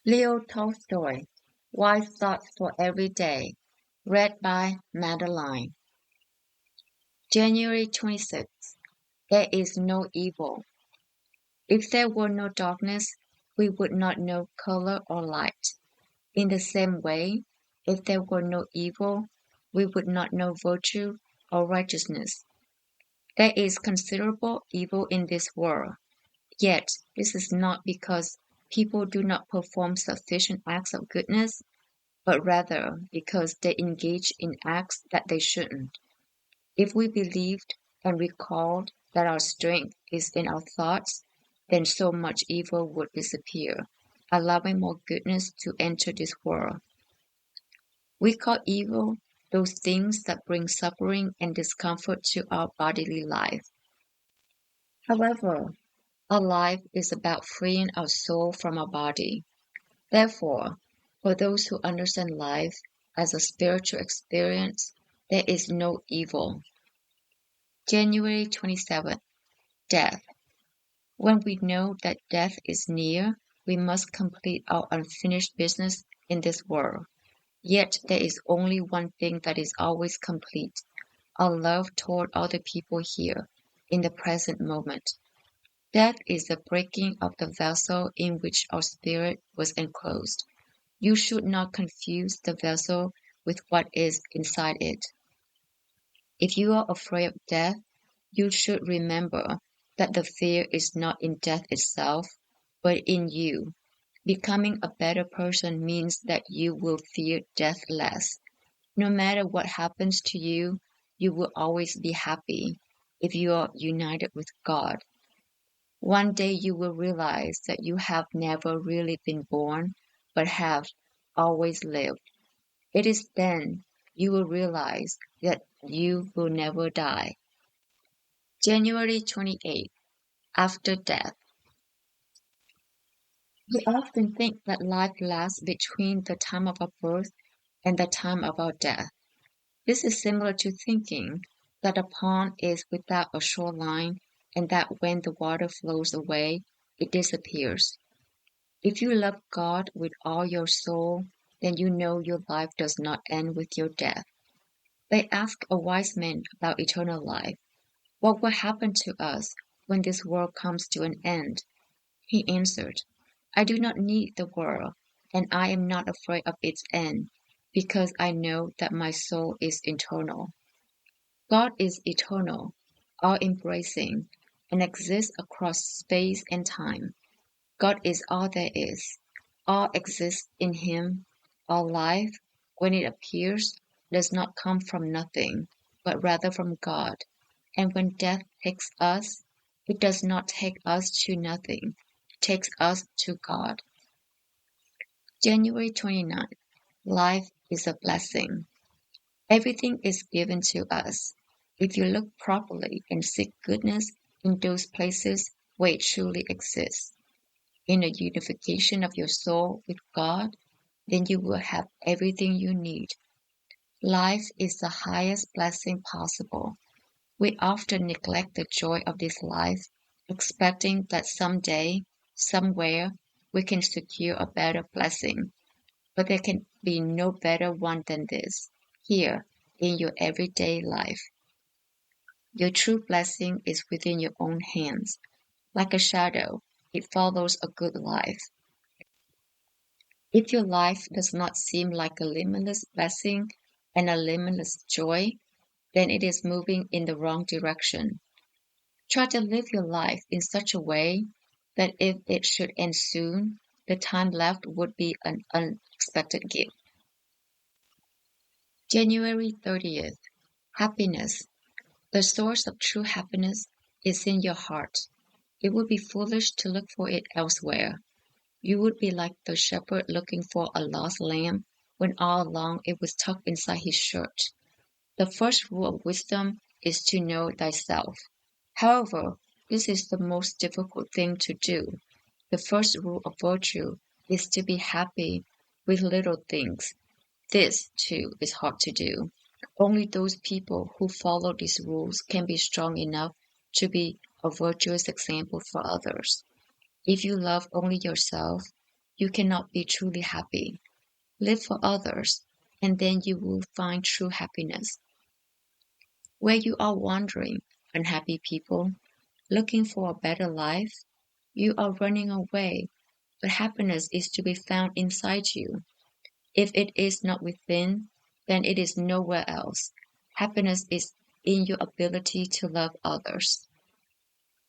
Leo Tolstoy, Wise Thoughts for Every Day, read by Madeleine. January 26th. There is no evil. If there were no darkness, we would not know color or light. In the same way, if there were no evil, we would not know virtue or righteousness. There is considerable evil in this world, yet this is not because people do not perform sufficient acts of goodness, but rather because they engage in acts that they shouldn't. If we believed and recalled that our strength is in our thoughts, then so much evil would disappear, allowing more goodness to enter this world. We call evil those things that bring suffering and discomfort to our bodily life. However, our life is about freeing our soul from our body. Therefore, for those who understand life as a spiritual experience, there is no evil. January 27th. Death. When we know that death is near, we must complete our unfinished business in this world. Yet there is only one thing that is always complete, our love toward other people here, in the present moment. Death is the breaking of the vessel in which our spirit was enclosed. You should not confuse the vessel with what is inside it. If you are afraid of death, you should remember that the fear is not in death itself, but in you. Becoming a better person means that you will fear death less. No matter what happens to you, you will always be happy if you are united with God. One day you will realize that you have never really been born, but have always lived. It is then you will realize that you will never die. January 28th. After death. We often think that life lasts between the time of our birth and the time of our death. This is similar to thinking that a pond is without a shoreline and that when the water flows away, it disappears. If you love God with all your soul, then you know your life does not end with your death. They asked a wise man about eternal life. What will happen to us when this world comes to an end? He answered, I do not need the world, and I am not afraid of its end, because I know that my soul is eternal. God is eternal, all-embracing, and exists across space and time. God is all there is. All exists in Him. All life, when it appears, does not come from nothing, but rather from God. And when death takes us, it does not take us to nothing, it takes us to God. January 29th. Life is a blessing. Everything is given to us. If you look properly and seek goodness in those places where it truly exists, in the unification of your soul with God, then you will have everything you need. Life is the highest blessing possible. We often neglect the joy of this life, expecting that someday, somewhere, we can secure a better blessing. But there can be no better one than this, here, in your everyday life. Your true blessing is within your own hands. Like a shadow, it follows a good life. If your life does not seem like a limitless blessing and a limitless joy, then it is moving in the wrong direction. Try to live your life in such a way that if it should end soon, the time left would be an unexpected gift. January 30th. Happiness. The source of true happiness is in your heart. It would be foolish to look for it elsewhere. You would be like the shepherd looking for a lost lamb when all along it was tucked inside his shirt. The first rule of wisdom is to know thyself. However, this is the most difficult thing to do. The first rule of virtue is to be happy with little things. This, too, is hard to do. Only those people who follow these rules can be strong enough to be a virtuous example for others. If you love only yourself, you cannot be truly happy. Live for others, and then you will find true happiness. Where you are wandering, unhappy people, looking for a better life, you are running away, but happiness is to be found inside you. If it is not within, then it is nowhere else. Happiness is in your ability to love others.